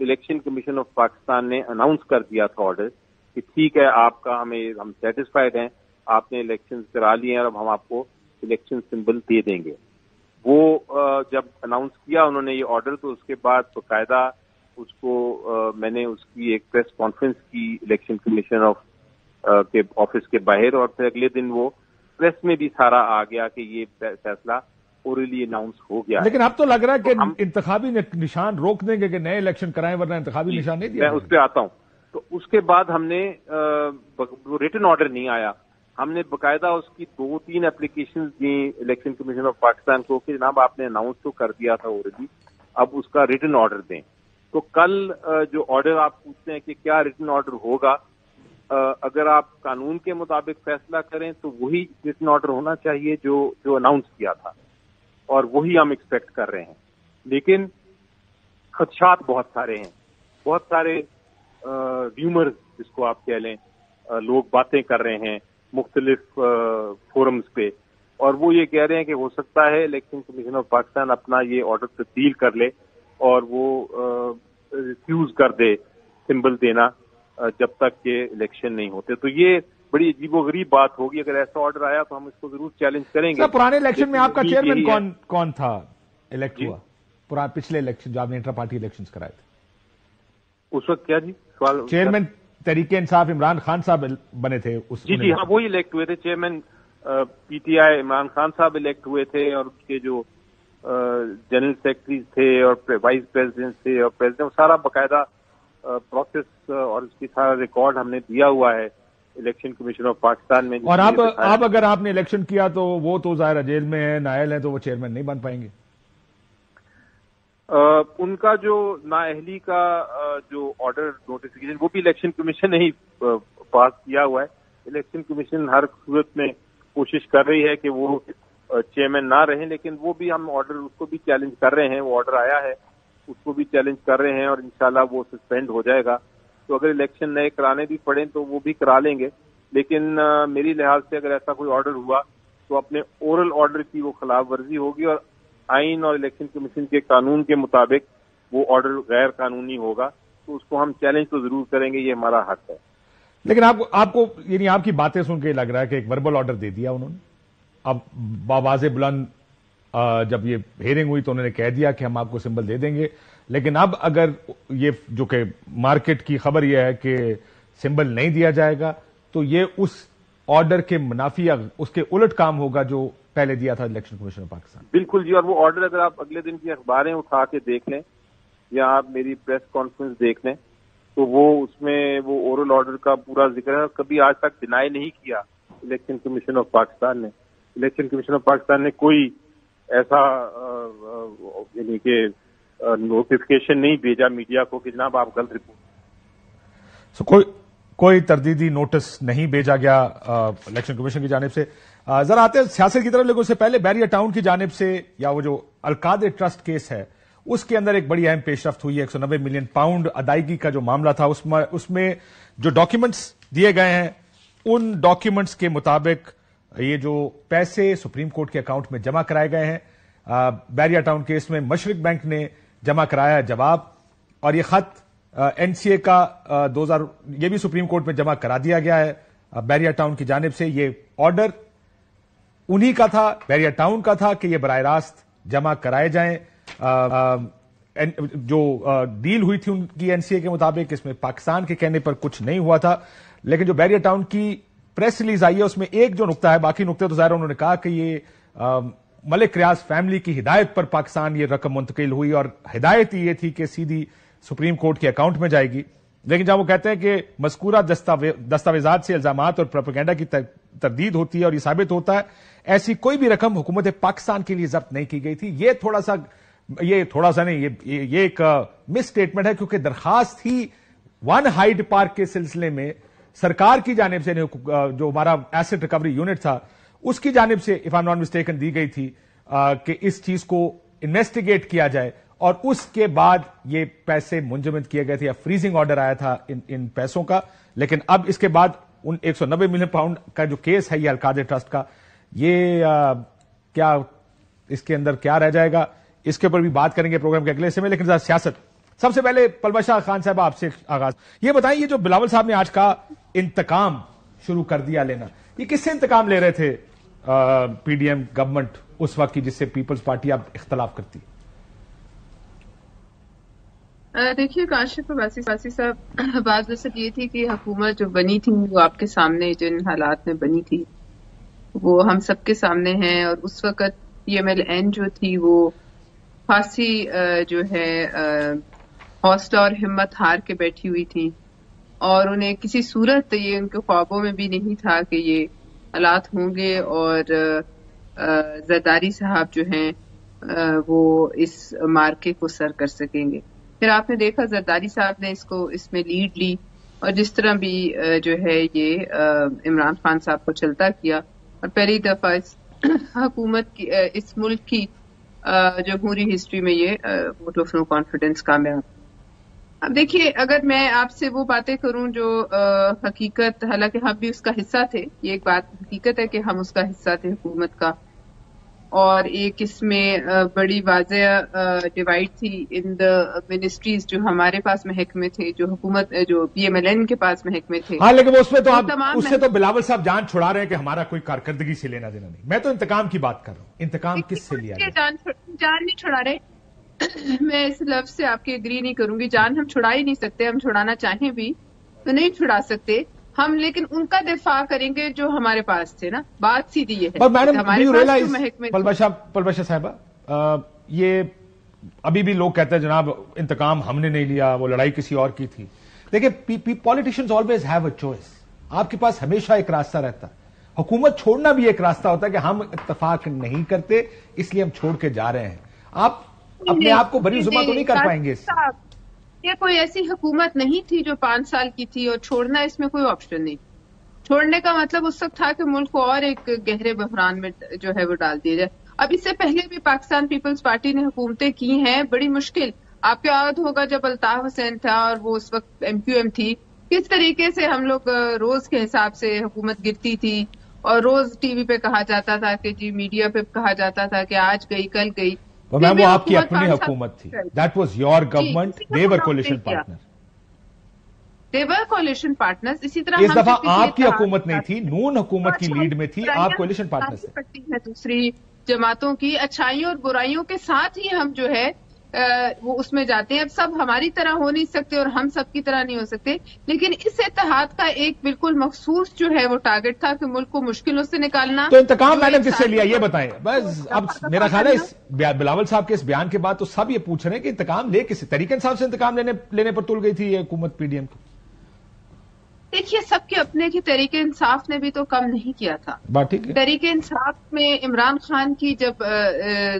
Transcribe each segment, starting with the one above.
Election commission of Pakistan نے announce کر دیا تھا آرڈر کہ ٹھیک ہے آپ کا ہم سیٹسفائڈ ہیں، آپ نے الیکشن کرا لیے ہیں اور اب ہم آپ کو الیکشن سمبل دے دیں گے. وہ جب اناؤنس کیا انہوں نے یہ آرڈر تو اس کے بعد باقاعدہ اس کو میں نے اس کی ایک پریس کانفرنس کی الیکشن کمیشن کے آفس کے باہر، اور پھر اگلے دن وہ پریس میں بھی سارا آ گیا کہ یہ فیصلہ اوریلی اناؤنس ہو گیا. لیکن اب تو لگ رہا ہے کہ انتخابی نشان روک دیں گے کہ نئے الیکشن کرائیں، ورنہ انتخابی نشان نہیں دیا. میں اس پہ آتا ہوں. تو اس کے بعد ہم نے ریٹن آرڈر نہیں آیا، ہم نے باقاعدہ اس کی 2-3 اپلیکیشنز دیں الیکشن کمیشن آف پاکستان کو کہ جناب آپ نے اناؤنس تو کر دیا تھا اوریلی، اب اس کا ریٹن آرڈر دیں. تو کل جو آرڈر آپ پوچھتے ہیں کہ کیا ریٹن آرڈر ہوگا، اگر آپ قانون کے مطابق فیصلہ کریں تو وہی ریٹن آرڈر ہونا چاہیے جو اناؤنس کیا تھا، اور وہی ہم ایکسپیکٹ کر رہے ہیں. لیکن خدشات بہت سارے ہیں، بہت سارے ریومرز جس کو آپ کہہ لیں، لوگ باتیں کر رہے ہیں مختلف فورمز پہ، اور وہ یہ کہہ رہے ہیں کہ ہو سکتا ہے الیکشن کمیشن آف پاکستان اپنا یہ آرڈر تبدیل کر لے اور وہ ریفیوز کر دے سمبل دینا جب تک کہ الیکشن نہیں ہوتے. تو یہ بڑی عجیب و غریب بات ہوگی. اگر ایسا آرڈر آیا تو ہم اس کو ضرور چیلنج کریں گے. پرانے الیکشن میں آپ کا چیئرمین کون تھا الیکٹ ہوا؟ پچھلے الیکشن جو آپ نے انٹر پارٹی الیکشن کرائے تھے اس وقت کیا جی سوال؟ چیئرمین تحریک انصاف عمران خان صاحب بنے تھے اس. جی ہاں، وہی الیکٹ ہوئے تھے. Chairman P T I Imran Khan صاحب الیکٹ ہوئے تھے، اور اس کے جو جنرل سیکرٹری تھے اور وائس پریزیڈنٹ تھے اور پریزیڈنٹ، سارا باقاعدہ پروسیس اور اس کی سارا ریکارڈ ہم نے دیا ہوا ہے الیکشن کمیشن آف پاکستان میں. اور اب اگر آپ نے الیکشن کیا تو وہ تو ظاہر جیل میں ہے، نااہل ہیں، تو وہ چیئرمین نہیں بن پائیں گے. ان کا جو نااہلی کا جو آرڈر نوٹیفیکیشن وہ بھی الیکشن کمیشن نے ہی پاس کیا ہوا ہے. الیکشن کمیشن ہر صورت میں کوشش کر رہی ہے کہ وہ چیئرمین نہ رہیں، لیکن وہ بھی ہم آرڈر اس کو بھی چیلنج کر رہے ہیں. وہ آرڈر آیا ہے اس کو بھی چیلنج کر رہے ہیں، اور انشاءاللہ وہ سسپینڈ ہو جائے گا. تو اگر الیکشن نئے کرانے بھی پڑیں تو وہ بھی کرا لیں گے. لیکن میری لحاظ سے اگر ایسا کوئی آرڈر ہوا تو اپنے اورل آرڈر کی وہ خلاف ورزی ہوگی، اور آئین اور الیکشن کمیشن کے قانون کے مطابق وہ آرڈر غیر قانونی ہوگا. تو اس کو ہم چیلنج تو ضرور کریں گے، یہ ہمارا حق ہے. لیکن آپ کو یعنی آپ کی باتیں سن کے لگ رہا ہے کہ ایک وربل آرڈر دے دیا انہوں نے. اب باواز بلند جب یہ ہیئرنگ ہوئی تو انہوں نے کہہ دیا کہ ہم آپ کو سمبل دے دیں گے. لیکن اب اگر یہ جو کہ مارکیٹ کی خبر یہ ہے کہ سمبل نہیں دیا جائے گا تو یہ اس آرڈر کے منافی یا اس کے الٹ کام ہوگا جو پہلے دیا تھا الیکشن کمیشن آف پاکستان. بالکل جی. اور وہ آرڈر اگر آپ اگلے دن کی اخباریں اٹھا کے دیکھ لیں یا آپ میری پریس کانفرنس دیکھ لیں تو وہ اس میں وہ اورل آرڈر کا پورا ذکر ہے. کبھی آج تک ڈینائی نہیں کیا الیکشن کمیشن آف پاکستان نے. الیکشن کمیشن آف پاکستان نے کوئی ایسا یعنی کہ نوٹیفیکیشن نہیں بھیجا میڈیا کو کہ جناب آپ غلط رپورٹ. کوئی تردیدی نوٹس نہیں بھیجا گیا الیکشن کمیشن کی جانب سے. ذرا آتے ہیں سیاست کی طرف، لیکن اس سے پہلے بیریا ٹاؤن کی جانب سے یا وہ جو القادر ٹرسٹ کیس ہے اس کے اندر ایک بڑی اہم پیش رفت ہوئی ہے. 190 ملین پاؤنڈ ادائیگی کا جو معاملہ تھا اس میں جو ڈاکیومنٹس دیے گئے ہیں ان ڈاکیومنٹس کے مطابق یہ جو پیسے سپریم کورٹ کے اکاؤنٹ میں جمع کرائے گئے ہیں. بیریا ٹاؤن کیس میں مشرق بینک نے جمع کرایا جواب، اور یہ خط این سی اے کا 2000 یہ بھی سپریم کورٹ میں جمع کرا دیا گیا ہے بیریا ٹاؤن کی جانب سے. یہ آرڈر انہی کا تھا، بیریا ٹاؤن کا تھا کہ یہ براہ راست جمع کرائے جائیں. جو ڈیل ہوئی تھی ان کی این سی اے کے مطابق اس میں پاکستان کے کہنے پر کچھ نہیں ہوا تھا. لیکن جو بیریا ٹاؤن کی پریس ریلیز آئی ہے اس میں ایک جو نقطہ ہے، باقی نقطے تو ظاہر انہوں نے کہا کہ یہ ملک ریاض فیملی کی ہدایت پر پاکستان یہ رقم منتقل ہوئی اور ہدایت یہ تھی کہ سیدھی سپریم کورٹ کے اکاؤنٹ میں جائے گی. لیکن جب وہ کہتے ہیں کہ مذکورہ دستاویزات سے الزامات اور پروپیگنڈا کی تردید ہوتی ہے اور یہ ثابت ہوتا ہے ایسی کوئی بھی رقم حکومت پاکستان کے لیے ضبط نہیں کی گئی تھی. یہ تھوڑا سا نہیں، یہ ایک مس اسٹیٹمنٹ ہے، کیونکہ درخواست ہی ون ہائیڈ پارک کے سلسلے میں سرکار کی جانب سے جو ہمارا ایسٹ ریکوری یونٹ تھا اس کی جانب سے if I am not mistaken دی گئی تھی کہ اس چیز کو انویسٹیگیٹ کیا جائے، اور اس کے بعد یہ پیسے منجمد کیے گئے تھے یا فریزنگ آرڈر آیا تھا ان پیسوں کا. لیکن اب اس کے بعد ان 190 ملین پاؤنڈ کا جو کیس ہے یہ القادر ٹرسٹ کا، یہ کیا اس کے اندر کیا رہ جائے گا، اس کے اوپر بھی بات کریں گے پروگرام کے اگلے حصے میں. لیکن ذرا سیاست سب سے پہلے پلوہ شاہ خان صاحب آپ سے آغاز، یہ بتائیں یہ جو بلاول صاحب نے آج کہا انتقام شروع کر دیا لینا، یہ کس سے انتقام لے رہے تھے پی ڈی ایم گورنمنٹ اس وقت کی جس سے پیپلز پارٹی اب اختلاف کرتی؟ دیکھیے کاشف عباسی صاحب، بات ویسے یہ تھی کہ حکومت جو بنی تھی وہ آپ کے سامنے جن حالات میں بنی تھی وہ ہم سب کے سامنے ہیں، اور اس وقت پی ایم ایل این جو تھی وہ خاصی جو ہے حوصلہ اور ہمت ہار کے بیٹھی ہوئی تھی، اور انہیں کسی صورت یہ ان کے خوابوں میں بھی نہیں تھا کہ یہ حالات ہوں گے اور زرداری صاحب جو ہیں وہ اس مارکے کو سر کر سکیں گے۔ پھر آپ نے دیکھا زرداری صاحب نے اس میں لیڈ لی، اور جس طرح بھی جو ہے یہ عمران خان صاحب کو چلتا کیا، اور پہلی دفعہ اس حکومت کی اس ملک کی جمہوری ہسٹری میں یہ ووٹ آف نو کانفیڈنس کامیاب۔ اب دیکھیے اگر میں آپ سے وہ باتیں کروں جو حقیقت، حالانکہ ہم بھی اس کا حصہ تھے، یہ ایک بات حقیقت ہے کہ ہم اس کا حصہ تھے حکومت کا، اور ایک اس میں بڑی واضح ڈیوائڈ تھی ان دا منسٹریز جو ہمارے پاس محکمے تھے، جو حکومت جو پی ایم ایل این کے پاس محکمے تھے۔ ہاں لیکن اس میں تو اس سے تو بلاول صاحب جان چھڑا رہے ہیں کہ ہمارا کوئی کارکردگی سے لینا دینا نہیں، میں تو انتقام کی بات کر رہا ہوں، انتقام کس سے لیا گیا؟ جان نہیں چھڑا رہے، میں اس لفظ سے آپ کی اگری نہیں کروں گی، جان ہم چھڑا ہی نہیں سکتے، ہم چھڑانا چاہیں بھی تو نہیں چھڑا سکتے ہم، لیکن ان کا دفاع کریں گے جو ہمارے پاس تھے نا، بات سیدھی یہ ہے۔ پلوہ شاہ صاحبہ، یہ ابھی بھی لوگ کہتے ہیں جناب انتقام ہم نے نہیں لیا، وہ لڑائی کسی اور کی تھی۔ دیکھیں politicians always have a choice, آپ کے پاس ہمیشہ ایک راستہ رہتا ہے، حکومت چھوڑنا بھی ایک راستہ ہوتا ہے کہ ہم اتفاق نہیں کرتے اس لیے ہم چھوڑ کے جا رہے ہیں، آپ اپنے آپ کو بری ذمہ تو نہیں کر پائیں گے؟ یہ کوئی ایسی حکومت نہیں تھی جو 5 سال کی تھی، اور چھوڑنا اس میں کوئی آپشن نہیں۔ چھوڑنے کا مطلب اس وقت تھا کہ ملک کو اور ایک گہرے بحران میں جو ہے وہ ڈال دیا جائے۔ اب اس سے پہلے بھی پاکستان پیپلز پارٹی نے حکومتیں کی ہیں بڑی مشکل، آپ کو یاد ہوگا جب الطاف حسین تھا اور وہ اس وقت ایم کیو ایم تھی، کس طریقے سے ہم لوگ روز کے حساب سے حکومت گرتی تھی، اور روز ٹی وی پہ کہا جاتا تھا کہ جی، میڈیا پہ کہا جاتا تھا کہ آج گئی کل گئی۔ میم وہ آپ کی اپنی حکومت تھی، that was your government, they were coalition partner, they were coalition partners. اسی طرح اس دفعہ آپ کی حکومت نہیں تھی، نون حکومت کی لیڈ میں تھی، آپ کولیشن پارٹنر تھے۔ دوسری جماعتوں کی اچھائیوں اور برائیوں کے ساتھ ہی ہم جو ہے وہ اس میں جاتے ہیں۔ اب سب ہماری طرح ہو نہیں سکتے اور ہم سب کی طرح نہیں ہو سکتے، لیکن اس اتحاد کا ایک بالکل مخصوص جو ہے وہ ٹارگٹ تھا کہ ملک کو مشکلوں سے نکالنا۔ تو انتقام میں نے کس سے لیا یہ بتائیں بس۔ اب میرا خیال ہے اس بلاول صاحب کے اس بیان کے بعد تو سب یہ پوچھ رہے ہیں کہ انتقام لے کس سے؟ تحریک انصاف سے انتقام لینے پر تل گئی تھی یہ حکومت پی ڈی ایم کی؟ دیکھیے سب کے اپنے کی تحریک انصاف نے بھی تو کم نہیں کیا تھا۔ تحریک انصاف میں عمران خان کی جب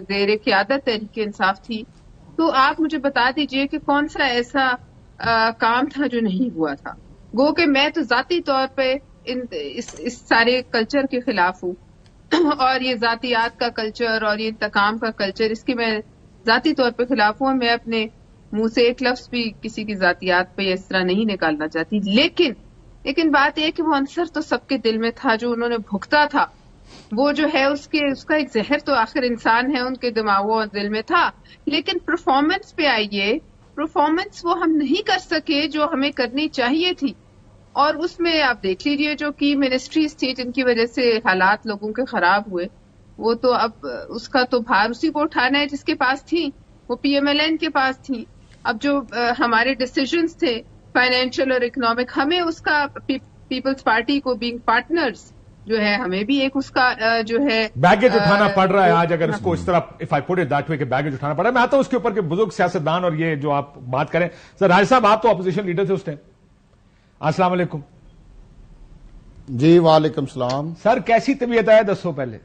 زیر قیادت تحریک انصاف تھی تو آپ مجھے بتا دیجئے کہ کون سا ایسا کام تھا جو نہیں ہوا تھا۔ گو کہ میں تو ذاتی طور پہ اس سارے کلچر کے خلاف ہوں، اور یہ ذاتیات کا کلچر اور یہ انتقام کا کلچر، اس کی میں ذاتی طور پہ خلاف ہوں۔ میں اپنے منہ سے ایک لفظ بھی کسی کی ذاتیات پہ اس طرح نہیں نکالنا چاہتی، لیکن بات یہ کہ وہ عنصر تو سب کے دل میں تھا جو انہوں نے بھگتا تھا، وہ جو ہے اس کا ایک زہر تو آخر انسان ہے، ان کے دماغوں اور دل میں تھا۔ لیکن پرفارمنس پہ آئیے، پرفارمنس وہ ہم نہیں کر سکے جو ہمیں کرنی چاہیے تھی، اور اس میں آپ دیکھ لیجئے جو کی منسٹریز تھی جن کی وجہ سے حالات لوگوں کے خراب ہوئے، وہ تو اب اس کا تو بھار اسی کو اٹھانا ہے جس کے پاس تھی، وہ پی ایم ایل این کے پاس تھی۔ اب جو ہمارے ڈیسیجنز تھے فائنینشیل اور اکنامک، ہمیں اس کا پیپلز پارٹی کو بینگ پارٹنرز جو ہے ہمیں بھی ایک اس کا جو ہے بیگیج اٹھانا پڑ رہا ہے آج، اگر اس کو اس طرح if I put it that way کہ بیگیج اٹھانا پڑ رہا ہے۔ میں آتا ہوں اس کے اوپر کہ بزرگ سیاستدان اور یہ جو آپ بات کریں، سر راج صاحب آپ تو اپوزیشن لیڈر تھے اس ٹائم، السلام علیکم۔ جی وعلیکم السلام سر، کیسی طبیعت ہے دسو پہلے؟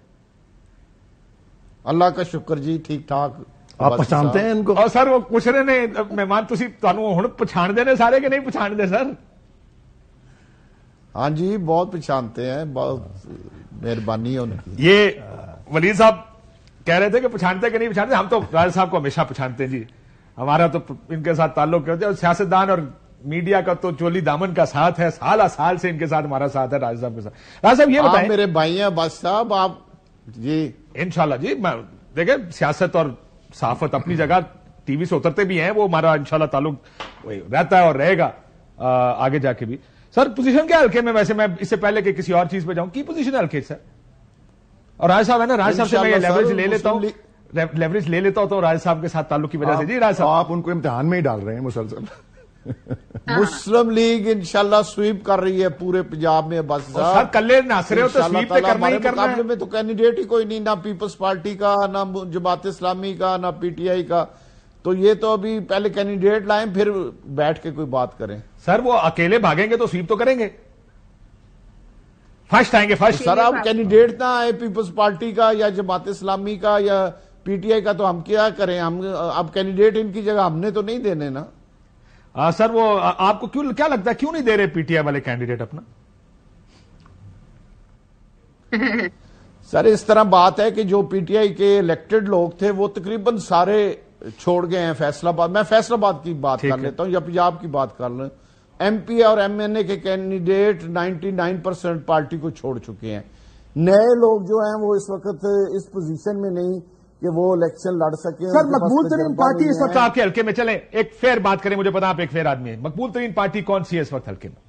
اللہ کا شکر جی، ٹھیک ٹھاک۔ آپ پہچانتے ہیں ان کو؟ اور سر وہ پوچھ رہے نے مہمان تسی تانوں ہن پہچان دے نے سارے کہ نہیں پہچان دے سر؟ ہاں جی بہت پہچانتے ہیں، بہت مہربانی ان کی۔ یہ ولید صاحب کہہ رہے تھے کہ پہچانتے کہ نہیں پہچانتے، ہم تو راج صاحب کو ہمیشہ پہچانتے ہیں جی، ہمارا تو ان کے ساتھ تعلق ہوتا ہے، اور سیاستدان اور میڈیا کا تو چولی دامن کا ساتھ ہے، سال سے ان کے ساتھ ہمارا ساتھ ہے راج صاحب کے ساتھ۔ راج صاحب یہ بتائیں، میرے بھائی ہیں بس صاحب، آپ جی انشاءاللہ جی، دیکھیں سیاست اور صحافت اپنی جگہ ٹی وی سے اترتے بھی ہیں, وہ ہمارا انشاءاللہ تعلق رہتا ہے اور رہے گا آگے جا کے بھی. سر پوزیشن کیا ہلکے میں, ویسے میں اس سے پہلے کہ کسی اور چیز پہ جاؤں, کی پوزیشن ہلکے سر؟ اور راج صاحب ہے نا, راج صاحب سے میں لیوریج لے لیتا ہوں, لیوریج لے لیتا ہوں تو راج صاحب کے ساتھ تعلق کی وجہ سے. جی راج صاحب, آپ ان کو امتحان میں ہی ڈال رہے ہیں مسلسل. مسلم لیگ انشاءاللہ سویپ کر رہی ہے پورے پنجاب میں. بس سر کلے ناصرے ہو تو سویپ تو کرنا ہی کرنا ہے. میں تو کینڈیڈیٹ ہی کوئی نہیں, نہ پیپلز پارٹی کا, نہ جماعت اسلامی کا, نہ پی ٹی آئی کا. تو یہ تو ابھی پہلے کینڈیڈیٹ لائیں پھر بیٹھ کے کوئی بات کریں. سر وہ اکیلے بھاگیں گے تو سویپ تو کریں گے, فرسٹ آئیں گے فرسٹ. سر آپ کینڈیڈیٹ نہ آئے پیپلز پارٹی کا یا جماعت اسلامی کا یا پی ٹی آئی کا, تو ہم کیا کریں؟ ہم اب کینڈیڈیٹ ان کی جگہ ہم نے تو نہیں دینے نا. سر وہ آپ کو کیا لگتا ہے کیوں نہیں دے رہے پی ٹی آئی والے کینڈیڈیٹ اپنا؟ سر اس طرح بات ہے کہ جو پی ٹی آئی کے الیکٹڈ لوگ تھے وہ تقریباً سارے چھوڑ گئے ہیں فیصل آباد. میں فیصل آباد کی بات کر لیتا ہوں یا پنجاب کی بات کر لیں. ایم پی اور ایم این اے کے کینڈیڈیٹ 99% پارٹی کو چھوڑ چکے ہیں. نئے لوگ جو ہیں وہ اس وقت اس پوزیشن میں نہیں کہ وہ الیکشن لڑ سکیں. سر مقبول ترین پارٹی اس وقت آپ کے حلقے میں, چلیں ایک فیئر بات کریں, مجھے پتا آپ ایک فیئر آدمی ہیں, مقبول ترین پارٹی کون سی ہے اس وقت حلقے میں؟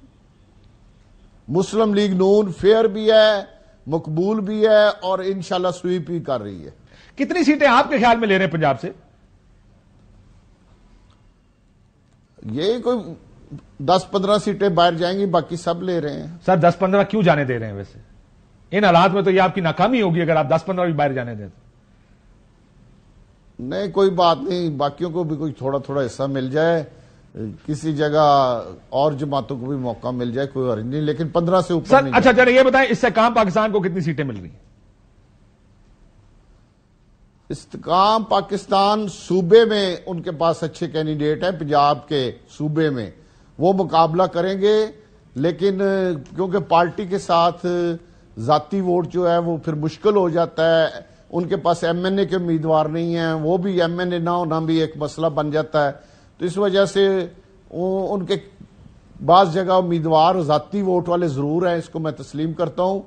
مسلم لیگ نون فیئر بھی ہے, مقبول بھی ہے, اور انشاءاللہ سویپ بھی کر رہی ہے. کتنی سیٹیں آپ کے خیال میں لے رہے ہیں پنجاب سے؟ یہ کوئی 10-15 سیٹیں باہر جائیں گی, باقی سب لے رہے ہیں. سر 10-15 کیوں جانے دے رہے ہیں ویسے؟ ان حالات میں تو یہ آپ کی ناکامی ہوگی اگر آپ 10-15 بھی باہر جانے دیں تو. نہیں کوئی بات نہیں, باقیوں کو بھی کوئی تھوڑا تھوڑا حصہ مل جائے, کسی جگہ اور جماعتوں کو بھی موقع مل جائے, کوئی حرج نہیں, لیکن 15 سے اوپر نہیں. اچھا چلیں یہ بتائیں, استحکام پاکستان کو کتنی سیٹیں مل رہی ہیں؟ استحکام پاکستان صوبے میں ان کے پاس اچھے کینڈیڈیٹ ہیں, پنجاب کے صوبے میں وہ مقابلہ کریں گے, لیکن کیونکہ پارٹی کے ساتھ ذاتی ووٹ جو ہے وہ پھر مشکل ہو جاتا ہے. ان کے پاس ایم این اے کے امیدوار نہیں ہیں, وہ بھی ایم این اے نہ ہونا بھی ایک مسئلہ بن جاتا ہے. تو اس وجہ سے ان کے بعض جگہ امیدوار ذاتی ووٹ والے ضرور ہیں, اس کو میں تسلیم کرتا ہوں.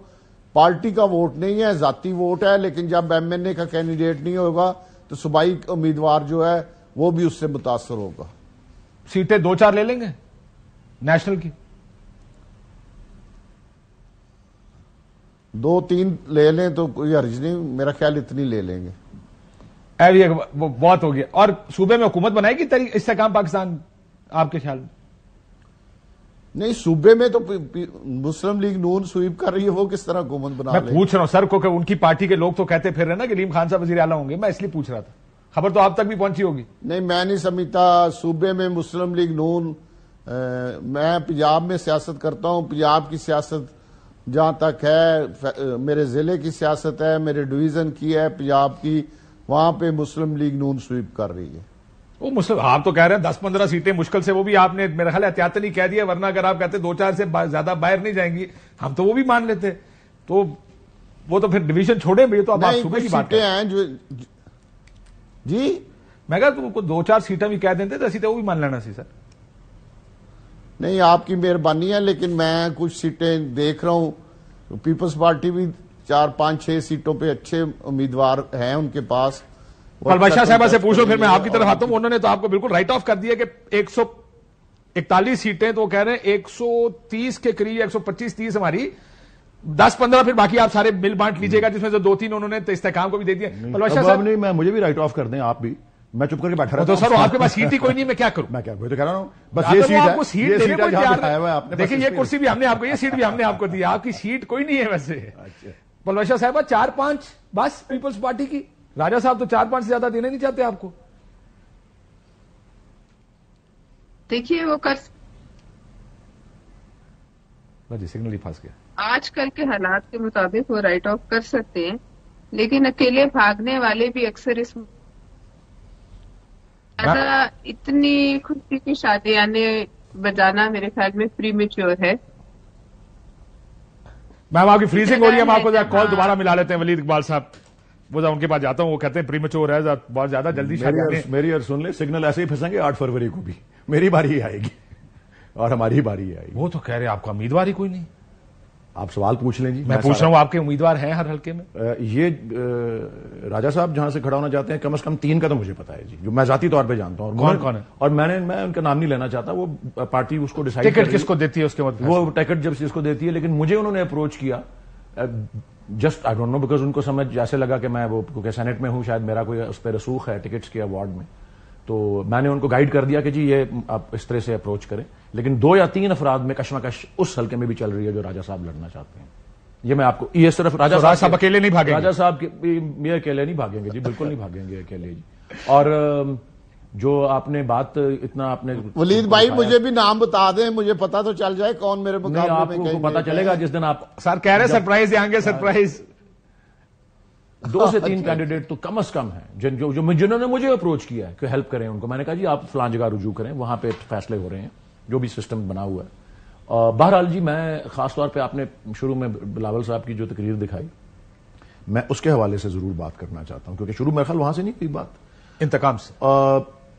پارٹی کا ووٹ نہیں ہے, ذاتی ووٹ ہے, لیکن جب ایم این اے کا کینڈیڈیٹ نہیں ہوگا تو صوبائی امیدوار جو ہے وہ بھی اس سے متاثر ہوگا. سیٹیں 2-4 لے لیں گے نیشنل کی؟ 2-3 لے لیں تو کوئی حرج نہیں, میرا خیال اتنی لے لیں گے. وہ بہت ہو گیا. اور صوبے میں حکومت بنائے گی استحکام پاکستان آپ کے خیال میں؟ نہیں, صوبے میں تو مسلم لیگ نون سویپ کر رہی ہے, وہ کس طرح حکومت بنا لے؟ میں پوچھ رہا ہوں سر کو کہ ان کی پارٹی کے لوگ تو کہتے پھر رہے نا کہ علیم خان صاحب وزیر اعلیٰ ہوں گے, میں اس لیے پوچھ رہا تھا, خبر تو آپ تک بھی پہنچی ہوگی. نہیں میں نہیں سمجھتا صوبے میں مسلم لیگ نون. میں پنجاب میں سیاست کرتا ہوں, پنجاب کی سیاست جہاں تک ہے, میرے ضلع کی سیاست ہے, میرے ڈویژن کی ہے پنجاب کی, وہاں پہ مسلم لیگ نون سویپ کر رہی ہے. وہ مسلم آپ تو کہہ رہے ہیں 10-15 سیٹیں مشکل سے, وہ بھی آپ نے میرا خیال احتیاطاً ہی کہہ دیا, ورنہ اگر آپ کہتے 2-4 سے زیادہ باہر نہیں جائیں گی ہم تو وہ بھی مان لیتے. تو وہ تو پھر ڈویژن چھوڑیں بھی, تو اب آپ صوبے کی بات ہیں جو جی میں کہا تم کو 2-4 سیٹیں بھی کہہ دیتے تو ایسی تو وہ بھی مان لینا سی. سر نہیں, آپ کی مہربانی ہے, لیکن میں کچھ سیٹیں دیکھ رہا ہوں. پیپلز پارٹی بھی 4-5-6 سیٹوں پہ اچھے امیدوار ہیں ان کے پاس. پلوشا صاحبہ سے پوچھو, پھر میں آپ کی طرف آتا ہوں. انہوں نے تو آپ کو بالکل رائٹ آف کر دیا کہ 141 سیٹیں, تو وہ کہہ رہے ہیں 130 کے قریب, 125-30 ہماری, 10-15 پھر باقی آپ سارے مل بانٹ لیجیے گا, جس میں سے 2-3 انہوں نے استحکام کو بھی دے دیا. پلوشا صاحب نہیں, میں مجھے بھی رائٹ آف کر دیں آپ بھی, میں چپ کر کے بیٹھا رہا تو سر آپ کے پاس سیٹ ہی کوئی نہیں, میں کیا کروں؟ میں کیا کوئی تو کہہ رہا ہوں, بس یہ سیٹ ہے. دیکھیں یہ کرسی بھی ہم نے آپ کو, یہ سیٹ بھی ہم نے آپ کو دی, آپ کی سیٹ کوئی نہیں ہے ویسے. پلوشا صاحبہ 4-5 بس پیپلز پارٹی کی, راجہ صاحب تو 4-5 سے زیادہ دینے نہیں چاہتے آپ کو. دیکھیے وہ سگنل ہی پھنس گیا. آج کل کے حالات کے مطابق وہ رائٹ آف کر سکتے ہیں, لیکن اکیلے بھاگنے والے بھی اکثر اس اتنی خوشی کی شادی آنے بجانا میرے خیال میں پری میچور ہے. میم آپ کی فریزنگ ہو رہی ہے, ہم آپ کو کال دوبارہ ملا لیتے ہیں. ولید اقبال صاحب, وہ ان کے پاس جاتا ہوں, وہ کہتے ہیں پری میچور ہے, بہت زیادہ جلدی شادی. میری اور سن لیں, سگنل ایسے ہی پھنسیں گے 8 فروری کو بھی میری باری ہی آئے گی اور ہماری باری آئے گی. وہ تو کہہ رہے آپ کا امیدوار ہی کوئی نہیں. آپ سوال پوچھ لیں جی. میں پوچھ رہا ہوں آپ کے امیدوار ہیں ہر حلقے میں؟ یہ راجہ صاحب جہاں سے کھڑا ہونا چاہتے ہیں کم از کم 3 کا تو مجھے پتا ہے جی، جو میں ذاتی طور پہ جانتا ہوں. کون کون ہے؟ اور میں ان کا نام نہیں لینا چاہتا. وہ پارٹی اس کو ڈیسائیڈ ٹکٹ کس کو دیتی ہے اس کے بعد وہ ٹکٹ جب جس کو دیتی ہے. لیکن مجھے انہوں نے اپروچ کیا just I don't know because ان کو سمجھ ایسے لگا کہ میں وہ کیونکہ سینٹ میں ہوں شاید میرا کوئی اس پہ رسوخ ہے ٹکٹس کے ایوارڈ میں، تو میں نے ان کو گائیڈ کر دیا کہ جی یہ آپ اس طرح سے اپروچ کریں. لیکن 2 یا 3 افراد میں کشمکش اس حلقے میں بھی چل رہی ہے جو راجہ صاحب لڑنا چاہتے ہیں. یہ میں آپ کو یہ صرف راجہ صاحب اکیلے نہیں بھاگیں گے؟ راجہ صاحب یہ اکیلے نہیں بھاگیں گے جی، بالکل نہیں بھاگیں گے اکیلے جی. اور جو آپ نے بات اتنا آپ نے ولید بھائی مجھے بھی نام بتا دیں، مجھے پتا تو چل جائے کون میرے مقابلے میں. آپ کو پتا چلے گا جس دن آپ سر کہہ رہے سرپرائز آئیں گے. سرپرائز 2 سے 3 کینڈیڈیٹ تو کم از کم ہیں جنہوں نے مجھے اپروچ کیا ہے کہ ہیلپ کریں ان کو. میں نے کہا جی آپ فلاں جگہ رجوع کریں، وہاں پہ فیصلے ہو رہے ہیں جو بھی سسٹم بنا ہوا ہے. بہرحال جی میں خاص طور پہ آپ نے شروع میں بلاول صاحب کی جو تقریر دکھائی میں اس کے حوالے سے ضرور بات کرنا چاہتا ہوں کیونکہ شروع میرے خیال وہاں سے نہیں کوئی بات انتقام سے.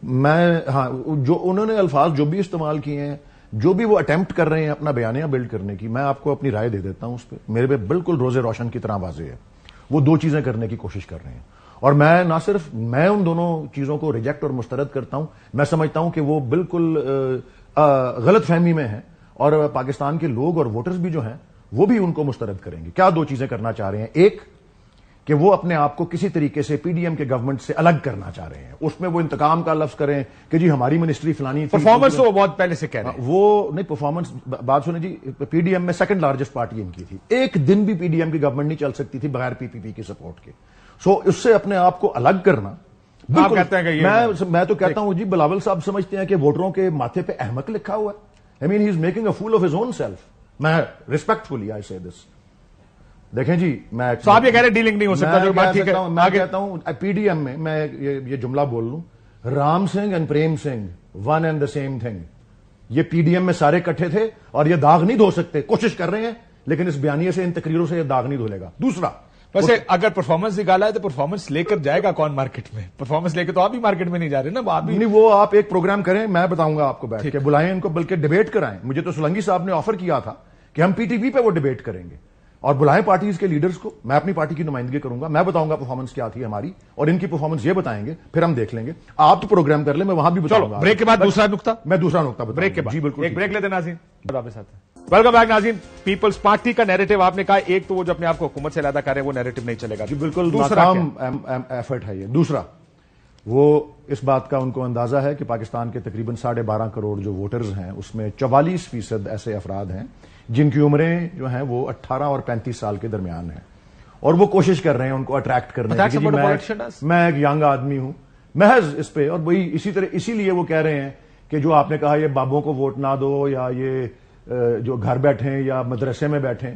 میں ہاں جو انہوں نے الفاظ جو بھی استعمال کیے ہیں، جو بھی وہ اٹیمپٹ کر رہے ہیں اپنا بیانیہ بلڈ کرنے کی، میں آپ کو اپنی رائے دے دیتا ہوں اس پہ. میرے پہ بالکل روز روشن کی طرح واضح ہے. وہ 2 چیزیں کرنے کی کوشش کر رہے ہیں اور میں نہ صرف میں ان دونوں چیزوں کو ریجیکٹ اور مسترد کرتا ہوں، میں سمجھتا ہوں کہ وہ بالکل غلط فہمی میں ہیں اور پاکستان کے لوگ اور ووٹرز بھی جو ہیں وہ بھی ان کو مسترد کریں گے. کیا 2 چیزیں کرنا چاہ رہے ہیں؟ ایک کہ وہ اپنے آپ کو کسی طریقے سے پی ڈی ایم کے گورنمنٹ سے الگ کرنا چاہ رہے ہیں، اس میں وہ انتقام کا لفظ کریں کہ جی ہماری منسٹری فلانی تھی. پرفارمنس وہ بہت پہلے سے کہہ رہے ہیں. وہ نہیں پرفارمنس بات سنیں جی، پی ڈی ایم میں 2nd لارجسٹ پارٹی ان کی تھی. ایک دن بھی پی ڈی ایم کی گورنمنٹ نہیں چل سکتی تھی بغیر پی پی پی کی سپورٹ کے. سو اس سے اپنے آپ کو الگ کرنا میں تو کہتا ہوں جی بلاول صاحب سمجھتے ہیں کہ ووٹروں کے ماتھے پہ احمق لکھا ہوا ہے. I mean, he is making a fool of his own self. میں respectfully I say this. دیکھیں جی میں صاحب یہ کہہ رہے ڈیلنگ نہیں ہو سکتا جو بات ٹھیک ہے. میں کہتا ہوں پی ڈی ایم میں یہ جملہ بول لوں، Ram Singh and Prem Singh one and the same thing. یہ پی ڈی ایم میں سارے کٹھے تھے اور یہ داغ نہیں دھو سکتے. کوشش کر رہے ہیں لیکن اس بیانیے سے ان تقریروں سے یہ داغ نہیں دھلے گا. دوسرا ویسے اگر پرفارمنس نکالا ہے تو پرفارمنس لے کر جائے گا کون مارکیٹ میں؟ پرفارمنس لے کے تو آپ بھی مارکیٹ میں نہیں جا رہے نا. آپ بھی نہیں، وہ آپ ایک پروگرام کریں، میں بتاؤں گا آپ کو بیٹھ کے. بلائیں ان کو، بلکہ ڈیبیٹ کرائیں. مجھے تو سولنگی صاحب نے آفر کیا تھا کہ ہم پی ٹی وی پہ وہ ڈیبیٹ کریں گے اور بلائیں پارٹیز کے لیڈرز کو. میں اپنی پارٹی کی نمائندگی کروں گا، میں بتاؤں گا پرفارمنس کیا تھی ہماری اور ان کی پرفارمنس یہ بتائیں گے، پھر ہم دیکھ لیں گے. آپ تو پروگرام کر لیں، میں وہاں بھی بتاؤں گا. بریک کے بعد دوسرا نقطہ، میں دوسرا نقطہ بریک کے بعد. جی بالکل ایک بریک لیتے ناظرین. ویلکم بیک ناظرین. پیپلز پارٹی کا نیریٹو آپ نے کہا ایک تو وہ جو اپنے آپ کو حکومت سے علیحدہ کر رہے ہیں وہ نیریٹو نہیں چلے گا. جی بالکل ناکام ایفرٹ ہے یہ. دوسرا وہ اس بات کا ان کو اندازہ ہے کہ پاکستان کے تقریباً 12.5 کروڑ جو ووٹرز ہیں اس میں 44% ایسے افراد ہیں جن کی عمریں جو ہیں وہ 18 اور 35 سال کے درمیان ہیں اور وہ کوشش کر رہے ہیں ان کو اٹریکٹ کرنے کی. میں ایک ینگ آدمی ہوں محض اس پہ. اور وہی اسی طرح اسی لیے وہ کہہ رہے ہیں کہ جو آپ نے کہا یہ بابوں کو ووٹ نہ دو یا یہ جو گھر بیٹھیں یا مدرسے میں بیٹھیں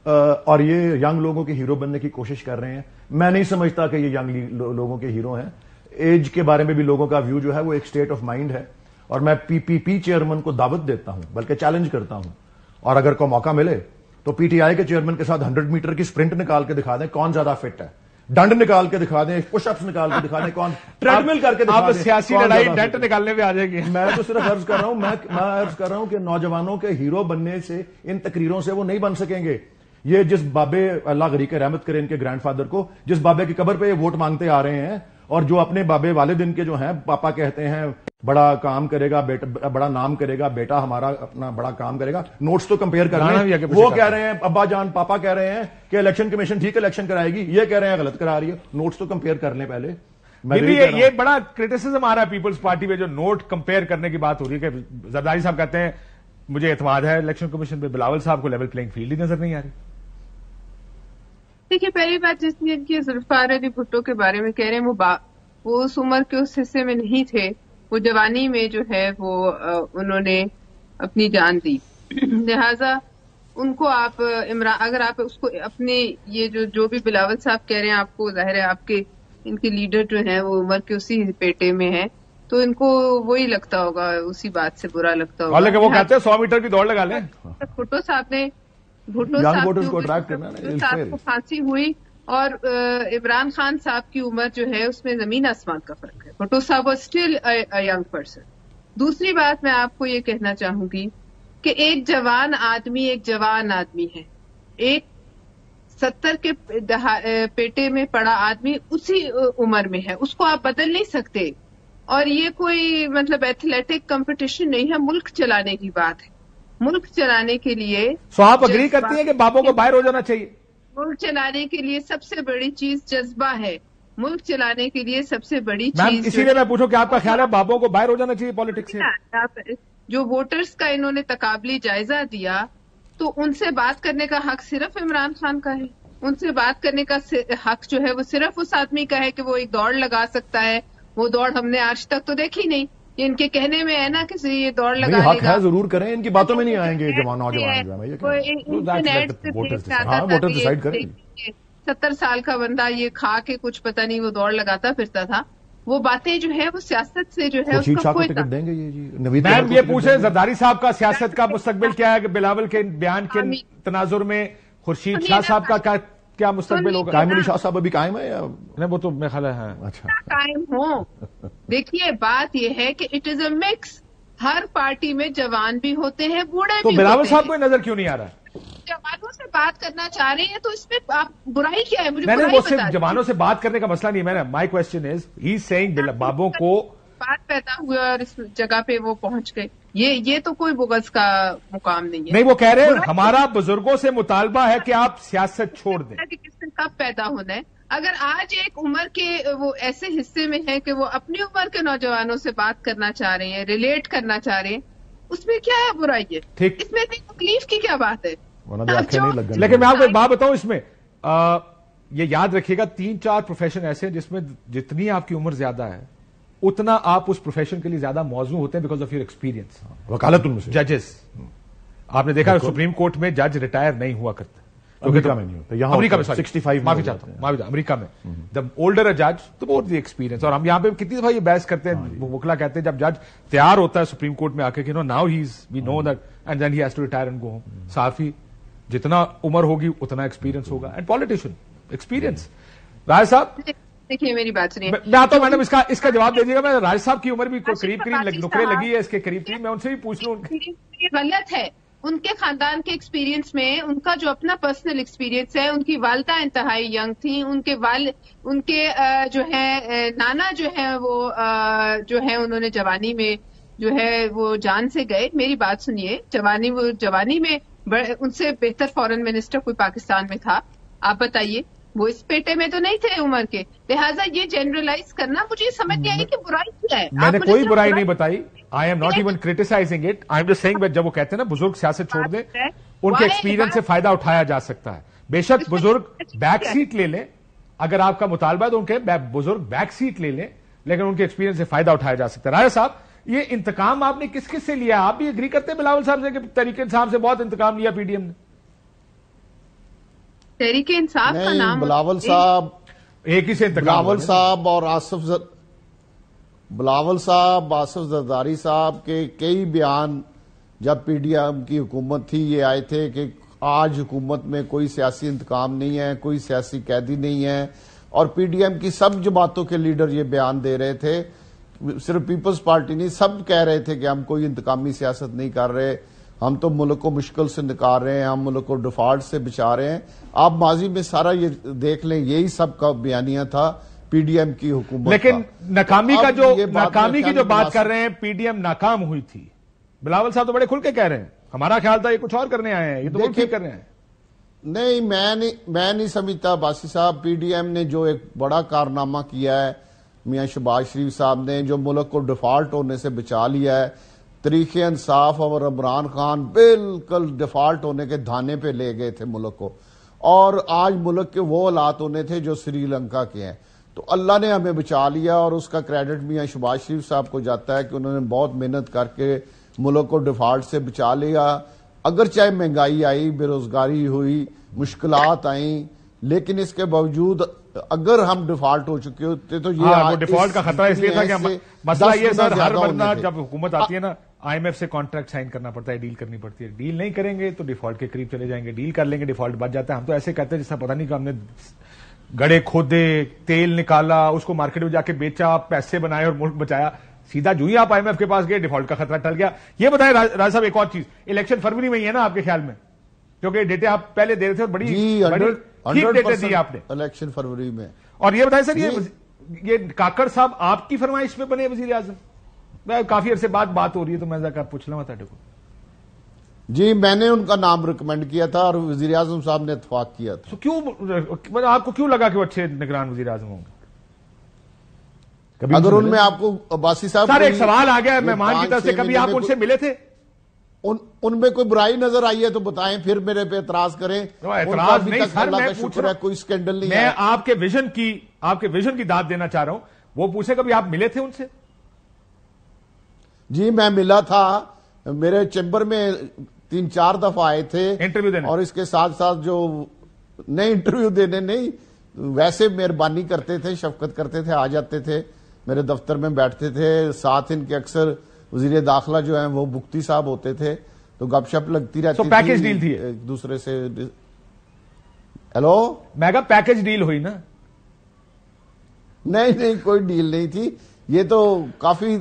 اور یہ ینگ لوگوں کے ہیرو بننے کی کوشش کر رہے ہیں. میں نہیں سمجھتا کہ یہ ینگ لوگوں کے ہیرو ہیں. ایج کے بارے میں بھی لوگوں کا ویو جو ہے وہ ایک سٹیٹ آف مائنڈ ہے اور میں پی پی پی چیئرمین کو دعوت دیتا ہوں بلکہ چیلنج کرتا ہوں اور اگر کوئی موقع ملے تو پی ٹی آئی کے چیئرمین کے ساتھ 100 میٹر کی سپرنٹ نکال کے دکھا دیں کون زیادہ فٹ ہے. ڈنڈ نکال کے دکھا دیں، پش اپس نکال کے دکھا دیں، کون ٹریڈ مل کر کے دکھا دیں. سیاسی لڑائی ڈنڈ نکالنے پہ آ جائے گی. میں تو صرف عرض کر رہا ہوں میں عرض کر رہا ہوں کہ نوجوانوں کے ہیرو بننے سے ان تقریروں سے وہ نہیں بن سکیں گے. یہ جس بابے اللہ غریق رحمت کرے ان کے گرینڈ فادر کو، جس بابے کی قبر پہ یہ ووٹ مانگتے آ رہے ہیں اور جو اپنے بابے والدین کے جو ہیں پاپا کہتے ہیں بڑا کام کرے گا بیٹا، بڑا نام کرے گا بیٹا ہمارا، اپنا بڑا کام کرے گا. نوٹس تو کمپیئر کر رہے ہیں. وہ کہہ رہے ہیں ابا جان پاپا کہہ رہے ہیں کہ الیکشن کمیشن ٹھیک الیکشن کرائے گی، یہ کہہ رہے ہیں غلط کرا رہی ہے. نوٹس تو کمپیئر کر لیں پہلے. یہ بڑا کرٹیسزم آ رہا ہے پیپلز پارٹی میں جو نوٹ کمپیئر کرنے کی بات ہو رہی ہے کہ زرداری صاحب کہتے ہیں مجھے اعتماد ہے الیکشن کمیشن پہ، بلاول صاحب کو لیول پلینگ فیلڈ ہی نظر نہیں آ رہی. دیکھیے پہلی بات جس نے کی ذوالفقار علی بھٹو کے بارے میں کہہ رہے ہیں وہ اس عمر کے اس حصے میں نہیں تھے. وہ جوانی میں جو ہے وہ انہوں نے اپنی جان دی. لہذا ان کو آپ اگر آپ اس کو اپنے یہ جو بھی بلاول صاحب کہہ رہے ہیں آپ کو ظاہر ہے آپ کے ان کے لیڈر جو ہیں وہ عمر کے اسی پیٹے میں ہیں تو ان کو وہی لگتا ہوگا، اسی بات سے برا لگتا ہوگا. حالانکہ وہ کہتے ہیں 100 میٹر کی دوڑ لگا لیں. بھٹو صاحب کو پھانسی ہوئی اور عمران خان صاحب کی عمر جو ہے اس میں زمین آسمان کا فرق ہے. بھٹو صاحب اسٹل ینگ پرسن. دوسری بات میں آپ کو یہ کہنا چاہوں گی کہ ایک جوان آدمی ہے ایک 70 کے پیٹے میں پڑا آدمی اسی عمر میں ہے، اس کو آپ بدل نہیں سکتے. اور یہ کوئی مطلب ایتھلیٹک کمپٹیشن نہیں ہے، ملک چلانے کی بات ہے. ملک چلانے کے لیے آپ اگری کرتی ہیں کہ بابوں کو باہر ہو جانا چاہیے؟ ملک چلانے کے لیے سب سے بڑی چیز جذبہ ہے. ملک چلانے کے لیے سب سے بڑی چیز، اسی لیے میں پوچھوں کہ آپ کا خیال ہے بابوں کو باہر ہو جانا چاہیے پالیٹکس سے؟ جو ووٹرز کا انہوں نے تقابلی جائزہ دیا تو ان سے بات کرنے کا حق صرف عمران خان کا ہے. ان سے بات کرنے کا حق جو ہے وہ صرف اس آدمی کا ہے کہ وہ ایک دوڑ لگا سکتا ہے. وہ دوڑ ہم نے آج تک تو دیکھی نہیں. ان کے کہنے میں ہے نا کہ یہ دوڑ لگا حق ہے، ضرور کریں، ان کی باتوں میں نہیں آئیں گے نوجوان. 70 سال کا بندہ یہ کھا کے کچھ پتہ نہیں وہ دوڑ لگاتا پھرتا تھا. وہ باتیں جو ہے وہ سیاست سے جو ہے اس کا کوئی دیں گے. یہ میم یہ پوچھیں زرداری صاحب کا سیاست کا مستقبل کیا ہے؟ کہ بلاول کے بیان کے تناظر میں خورشید شاہ صاحب کا کیا مستقبل ہوگا؟ قائم علی شاہ صاحب ابھی قائم ہے یا نہیں؟ وہ تو میرا خیال ہے اچھا قائم ہوں. دیکھیے بات یہ ہے کہ it is a mix. Hare party میں جوان بھی ہوتے ہیں، بوڑھے بھی ہوتے ہیں. تو بلاول صاحب کو نظر کیوں نہیں آ رہا ہے؟ جوانوں سے بات کرنا چاہ رہے ہیں تو اس میں آپ برائی کیا ہے؟ مجھے وہ صرف جوانوں سے بات کرنے کا مسئلہ نہیں ہے. My question is he seeing بابوں کو بات پیدا ہوئے اور اس جگہ پہ وہ پہنچ گئے. یہ تو کوئی بغض کا مقام نہیں ہے. نہیں، وہ کہہ رہے ہیں ہمارا بزرگوں سے مطالبہ ہے کہ آپ سیاست چھوڑ دیں. کس نے کب پیدا ہونا ہے؟ اگر آج ایک عمر کے وہ ایسے حصے میں ہے کہ وہ اپنی عمر کے نوجوانوں سے بات کرنا چاہ رہے ہیں، ریلیٹ کرنا چاہ رہے ہیں، اس میں کیا ہے برائی ہے؟ ٹھیک، اس میں اتنی تکلیف کی کیا بات ہے؟ لیکن میں آپ کو ایک بات بتاؤں، اس میں یہ یاد رکھیے گا 3-4 پروفیشن ایسے ہیں جس میں جتنی آپ کی عمر زیادہ ہے اتنا آپ اس پروفیشن کے لیے زیادہ موزوں ہوتے ہیں بیکاز آف یور ایکسپیرینس. وکالت ان سے ججز آپ نے دیکھا سپریم کورٹ میں جج ریٹائر نہیں ہوا کرتا. امریکہ میں نہیں ہوتا، امریکہ میں 65 معافی چاہتا ہوں، امریکہ میں دا اولڈر جج تو بہت دی ایکسپیرینس. اور ہم یہاں پہ کتنی دفعہ یہ بحث کرتے ہیں، وکلا کہتے ہیں جب جج تیار ہوتا ہے سپریم کورٹ میں آ کے کہ now he is we know that and then he has to retire and go home. صحافی جتنا عمر ہوگی اتنا ایکسپیرینس ہوگا، اینڈ پالیٹیشین ایکسپیرینس. راج صاحب دیکھیے میری بات سنیے، میں آتا ہوں میڈم اس کا جواب دے دیجیے گا. میں راج صاحب کی عمر بھی قریب نکرے لگی ہے اس کے قریب، میں ان سے بھی پوچھ لوں. غلط ہے. ان کے خاندان کے ایکسپیرینس میں ان کا جو اپنا پرسنل ایکسپیرینس ہے، ان کی والدہ انتہائی ینگ تھیں، ان کے جو ہے نانا جو ہے وہ جو ہے انہوں نے جوانی میں جو ہے وہ جان سے گئے. میری بات سنیے، جوانی میں ان سے بہتر فورن منسٹر کوئی پاکستان میں تھا؟ آپ بتائیے. وہ اس پیٹے میں تو نہیں تھے عمر کے. لہٰذا یہ جنرلائز کرنا مجھے سمجھ نہیں آئی کہ برائی کیا ہے. میں نے کوئی برائی نہیں بتائی. I am not even criticising it. I am just saying جب وہ کہتے ہیں نا بزرگ سیاست چھوڑ دیں، ان کے ایکسپیرینس سے فائدہ اٹھایا جا سکتا ہے. بے شک بزرگ بیک سیٹ لے لیں، اگر آپ کا مطالبہ ہے تو ان کے بزرگ بیک سیٹ لے لیں، لیکن ان کے ایکسپیرینس سے فائدہ اٹھایا جا سکتا ہے. راجا صاحب یہ انتقام آپ نے کس کس سے لیا؟ آپ بھی اگری کرتے ہیں بلاول صاحب سے کہ تحریک انصاف سے بہت انتقام لیا پی ڈی ایم نے؟ تحریک انصاف کا نام بلاول صاحب ایک ہی سے بلاول صاحب اور آصف زرداری صاحب کے کئی بیان جب پی ڈی ایم کی حکومت تھی یہ آئے تھے کہ آج حکومت میں کوئی سیاسی انتقام نہیں ہے، کوئی سیاسی قیدی نہیں ہے. اور پی ڈی ایم کی سب جماعتوں کے لیڈر یہ بیان دے رہے تھے، صرف پیپلز پارٹی نہیں، سب کہہ رہے تھے کہ ہم کوئی انتقامی سیاست نہیں کر رہے، ہم تو ملک کو مشکل سے نکال رہے ہیں، ہم ملک کو ڈیفالٹ سے بچا رہے ہیں. آپ ماضی میں سارا یہ دیکھ لیں، یہی سب کا بیانیہ تھا پی ڈی ایم کی حکومت. لیکن ناکامی کی جو بات کر رہے ہیں، پی ڈی ایم ناکام ہوئی تھی. بلاول صاحب تو بڑے کھل کے کہہ رہے ہیں ہمارا خیال تھا یہ کچھ اور کرنے آئے ہیں، یہ تو وہ ٹھیک کر رہے ہیں. نہیں، میں نہیں سمجھتا باسی صاحب. پی ڈی ایم نے جو ایک بڑا کارنامہ کیا ہے میاں شہباز شریف صاحب نے، جو ملک کو ڈیفالٹ ہونے سے بچا لیا ہے. تحریک انصاف اور عمران خان بالکل ڈیفالٹ ہونے کے دھانے پہ لے گئے تھے ملک کو، اور آج ملک کے وہ حالات ہونے تھے جو سری لنکا کے ہیں. تو اللہ نے ہمیں بچا لیا، اور اس کا کریڈٹ میاں شہباز شریف صاحب کو جاتا ہے کہ انہوں نے بہت محنت کر کے ملک کو ڈیفالٹ سے بچا لیا. اگر چاہے مہنگائی آئی، بے روزگاری ہوئی، مشکلات آئیں، لیکن اس کے باوجود اگر ہم ڈیفالٹ ہو چکے ہوتے تو یہ ڈیفالٹ کا خطرہ اس لیے تھا کہ مسئلہ یہ سر ہر بندہ جب حکومت آتی ہے نا آئی ایم ایف سے کانٹریکٹ سائن کرنا پڑتا ہے، ڈیل کرنی پڑتی ہے. ڈیل نہیں کریں گے تو ڈیفالٹ کے قریب چلے جائیں گے، ڈیل کر لیں گے ڈیفالٹ بچ جاتا ہے. ہم تو ایسے کہتے ہیں جس سے پتہ نہیں کہ ہم نے گڑے کھودے، تیل نکالا، اس کو مارکیٹ میں جا کے بیچا، پیسے بنائے اور ملک بچایا. سیدھا جو ہی آپ آئی ایم ایف کے پاس گئے ڈیفالٹ کا خطرہ ٹل گیا. یہ بتائیں راج صاحب ایک اور چیز، الیکشن فروری میں ہی ہے نا آپ کے خیال میں؟ کیونکہ ڈیٹے آپ پہلے دے رہے تھے، بڑی ٹھیک ڈیٹے دی آپ نے الیکشن فروری میں. اور یہ بتائیں سر، یہ کاکڑ صاحب آپ کی فرمائش میں بنے وزیر اعظم؟ کافی عرصے بعد بات ہو رہی ہے تو میں پوچھ لوں تھا. جی میں نے ان کا نام ریکمینڈ کیا تھا اور وزیر اعظم صاحب نے اتفاق کیا تھا. تو کیوں آپ کو کیوں لگا کہ وہ اچھے نگران وزیر اعظم ہوں گے؟ اگر ان میں آپ کو عباسی صاحب سر ایک سوال آ گیا مہمان کی طرف سے، کبھی آپ ان سے ملے تھے؟ ان میں کوئی برائی نظر آئی ہے تو بتائیں، پھر میرے پہ اعتراض کریں. اعتراض نہیں سر، میں پوچھ رہا ہوں، کوئی سکینڈل نہیں ہے. میں آپ کے ویژن کی داد دینا چاہ رہا ہوں. وہ پوچھے کبھی آپ ملے تھے ان سے؟ جی میں ملا تھا، میرے چیمبر میں 3-4 دفعہ آئے تھے انٹرویو دینے، اور اس کے ساتھ ساتھ جو نہیں انٹرویو دینے نہیں، ویسے مہربانی کرتے تھے، شفقت کرتے تھے، آ جاتے تھے میرے دفتر میں بیٹھتے تھے. ساتھ ان کے اکثر وزیر داخلہ جو ہیں وہ بگٹی صاحب ہوتے تھے، تو گپ شپ لگتی رہتی تھی. پیکج ڈیل تھی ایک دوسرے سے. ہیلو، میں کہا پیکج ڈیل ہوئی نا؟ نہیں کوئی ڈیل نہیں تھی. یہ تو کافی،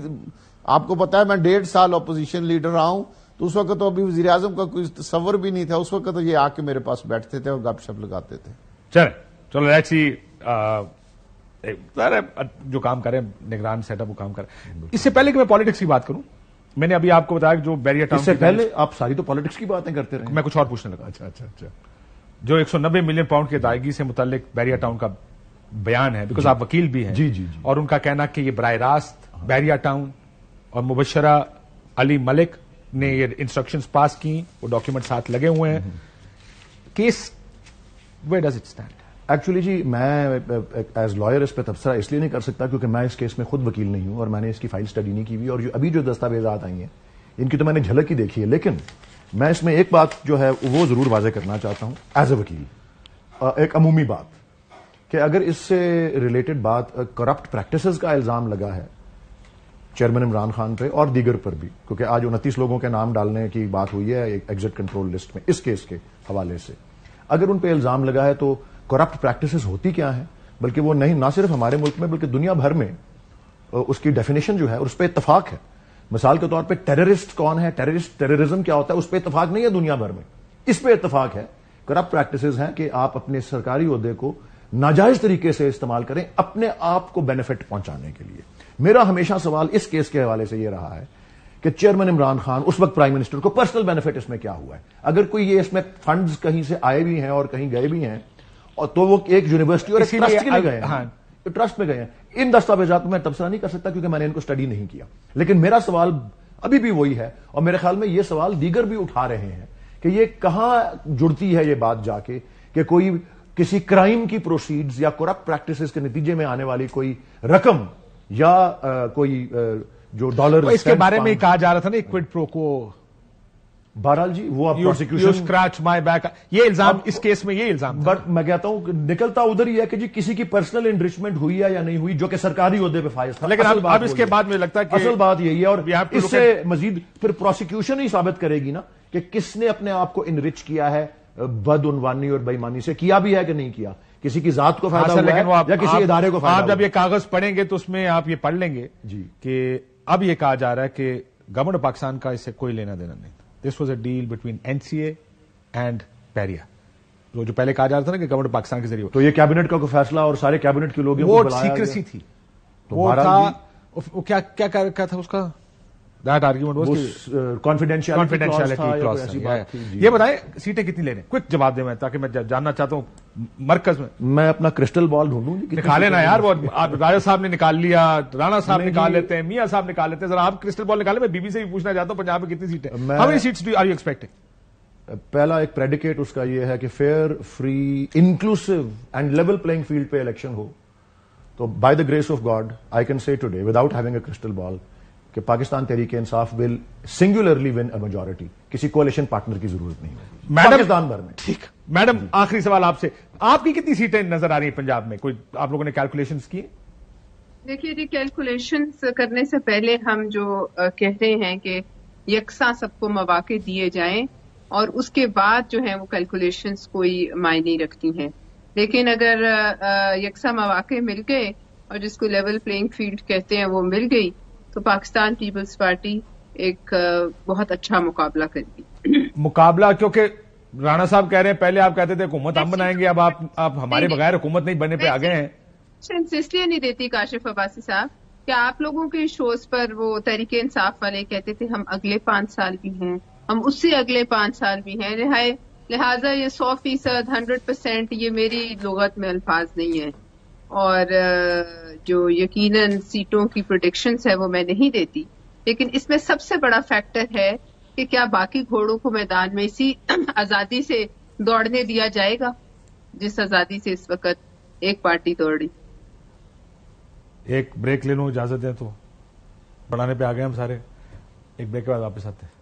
آپ کو پتا ہے میں 1.5 سال اپوزیشن لیڈر رہا ہوں، تو اس وقت تو ابھی وزیر اعظم کا کوئی تصور بھی نہیں تھا. اس وقت تو یہ آ کے میرے پاس بیٹھتے تھے اور گپ شپ لگاتے تھے. چلو ایسی جو کام کریں نگران سیٹ اپ وہ کام کریں. اس سے پہلے کہ میں پالیٹکس کی بات کروں، میں نے ابھی آپ کو بتایا جو بیریا ٹاؤن، اس سے پہلے آپ ساری تو پالیٹکس کی باتیں کرتے رہے. میں کچھ اور پوچھنے لگا. اچھا جو 190 ملین پاؤنڈ کی ادائیگی سے متعلق بیریا ٹاؤن کا بیان ہے، بیکاز آپ وکیل بھی ہیں، جی اور ان کا کہنا کہ یہ براہ راست بیریا ٹاؤن اور مبشرہ علی ملک نے یہ انسٹرکشنز پاس کی، وہ ڈاکیومنٹ ساتھ لگے ہوئے ہیں. Case where does it stand? Actually جی میں ایز لائر اس پہ تبصرہ اس لیے نہیں کر سکتا کیونکہ میں اس کیس میں خود وکیل نہیں ہوں اور میں نے اس کی فائل سٹڈی نہیں کی ہوئی، اور ابھی جو دستاویزات آئی ہیں ان کی تو میں نے جھلک ہی دیکھی ہے. لیکن میں اس میں ایک بات جو ہے وہ ضرور واضح کرنا چاہتا ہوں ایز اے وکیل، ایک عمومی بات، کہ اگر اس سے ریلیٹڈ بات کرپٹ پریکٹسز کا الزام لگا ہے چیئرمین عمران خان پہ اور دیگر پر بھی، کیونکہ آج 29 لوگوں کے نام ڈالنے کی بات ہوئی ہے ایگزٹ کنٹرول لسٹ میں اس کیس کے حوالے سے، اگر ان پہ الزام لگا ہے تو کرپٹ پریکٹسز ہوتی کیا ہیں، بلکہ وہ نہیں نہ صرف ہمارے ملک میں بلکہ دنیا بھر میں اس کی ڈیفینیشن جو ہے اور اس پہ اتفاق ہے. مثال کے طور پہ ٹیررسٹ کون ہے، ٹیررزم کیا ہوتا ہے، اس پہ اتفاق نہیں ہے دنیا بھر میں. اس پہ اتفاق ہے کرپٹ پریکٹسز ہیں کہ آپ اپنے سرکاری عہدے کو ناجائز طریقے سے استعمال کریں اپنے آپ کو بینیفٹ پہنچانے کے لیے. میرا ہمیشہ سوال اس کیس کے حوالے سے یہ رہا ہے کہ چیئرمین عمران خان اس وقت پرائم منسٹر کو پرسنل بینیفٹ اس میں کیا ہوا ہے. اگر کوئی یہ اس میں فنڈز کہیں سے آئے بھی ہیں اور کہیں گئے بھی ہیں اور تو وہ ایک یونیورسٹی اور ایک ٹرسٹ کے لیے گئے ہیں، ٹرسٹ میں گئے ہیں، ان دستاویزات میں تبصرہ نہیں کر سکتا کیونکہ میں نے ان کو اسٹڈی نہیں کیا. لیکن میرا سوال ابھی بھی وہی ہے اور میرے خیال میں یہ سوال دیگر بھی اٹھا رہے ہیں کہ یہ کہاں جڑتی ہے یہ بات جا کے کہ کوئی کسی کرائم کی پروسیڈز یا کرپٹ پریکٹسز کے نتیجے میں آنے والی کوئی رقم یا کوئی جو ڈالر، اس کے بارے میں کہا جا رہا تھا نا کوئڈ پرو کو. بہرحال جی وہ آپ پروسیکیوشن اسکریچ مائی بیک، یہ الزام اس کیس میں یہ الزام، بٹ میں کہتا ہوں نکلتا ادھر ہی ہے کہ جی کسی کی پرسنل انریچمنٹ ہوئی ہے یا نہیں ہوئی جو کہ سرکاری عہدے پہ فائز تھا. لیکن اب اس کے بعد مجھے لگتا ہے کہ اصل بات یہی ہے اور اس سے مزید پھر پروسیکیوشن ہی ثابت کرے گی نا کہ کس نے اپنے آپ کو انرچ کیا ہے بدعنوانی اور بےایمانی سے، کیا بھی ہے کہ نہیں کیا، کسی کی ذات کو فائدہ ہوا ہے یا کسی ادارے کو فائدہ. آپ جب یہ کاغذ پڑھیں گے تو اس میں آپ یہ پڑھ لیں گے جی کہ اب یہ کہا جا رہا ہے کہ گورنمنٹ پاکستان کا اس سے کوئی لینا دینا نہیں. This was a deal between NCA and Bahria, جو پہلے کہا جا رہا تھا نا کہ گورنمنٹ پاکستان کے ذریعے. تو یہ کیبنٹ کا کوئی فیصلہ اور سارے کیبنٹ کے لوگ وہ سیکریسی تھی، وہ کیا تھا اس کا دیٹ آرگیومنٹ کانفیڈینشیلٹی کلاس. یہ بتائیں سیٹیں کتنی لے رہے ہیں، کوئک جواب دیں میں تاکہ میں جاننا چاہتا ہوں مرکز میں اپنا کرسٹل بال ڈھونڈوں گی. نکالے نا یار، وہ راجا صاحب نے نکال لیا، رانا صاحب نکال لیتے ہیں، میاں صاحب نکال لیتے ہیں، ذرا آپ کرسٹل بال نکالیں. میں بی بی سے بھی پوچھنا چاہتا ہوں پنجاب میں کتنی سیٹیں، how many seats are you expecting? پہلا ایک پریڈیکیٹ اس کا یہ ہے کہ fair, free, inclusive and level playing field پہ الیکشن ہو. تو by the grace of God I can say today without having a crystal ball کہ Pakistan Tehreek Insaf will singularly won a majority. کسی کولیشن پارٹنر کی ضرورت نہیں ہے پاکستان بھر میں. ٹھیک میڈم، آخری سوال آپ سے، آپ کی کتنی سیٹیں نظر آ رہی ہیں پنجاب میں؟ کوئی آپ لوگوں نے کیلکولیشنز کی؟ دیکھیے جی، کیلکولیشنز کرنے سے پہلے ہم جو کہہ رہے ہیں کہ یکساں سب کو مواقع دیے جائیں اور اس کے بعد جو ہے وہ کیلکولیشنز کوئی معنی رکھتی ہیں. لیکن اگر یکساں مواقع مل گئے اور جس کو لیول پلئنگ فیلڈ کہتے ہیں وہ مل گئی تو پاکستان پیپلز پارٹی ایک بہت اچھا مقابلہ کرے گی. مقابلہ کیونکہ رانا صاحب کہہ رہے ہیں پہلے آپ کہتے تھے حکومت ہم بنائیں گے، اب آپ ہمارے بغیر حکومت نہیں بننے پہ آ گئے ہیں. اس لیے نہیں دیتی کاشف عباسی صاحب کہ آپ لوگوں کے شوز پر وہ تحریک انصاف والے کہتے تھے ہم اگلے 5 سال بھی ہیں، ہم اس سے اگلے 5 سال بھی ہیں، لہٰذا یہ 100%، 100% یہ میری لغت میں الفاظ نہیں ہے، اور جو یقیناً سیٹوں کی پروڈکشنز ہے وہ میں نہیں دیتی، لیکن اس میں سب سے بڑا فیکٹر ہے کہ کیا باقی گھوڑوں کو میدان میں اسی آزادی سے دوڑنے دیا جائے گا جس آزادی سے اس وقت ایک پارٹی دوڑی. ایک بریک لے لوں، اجازت دیں تو بڑھانے پہ آ گئے ہم سارے. ایک بریک کے بعد واپس آتے ہیں.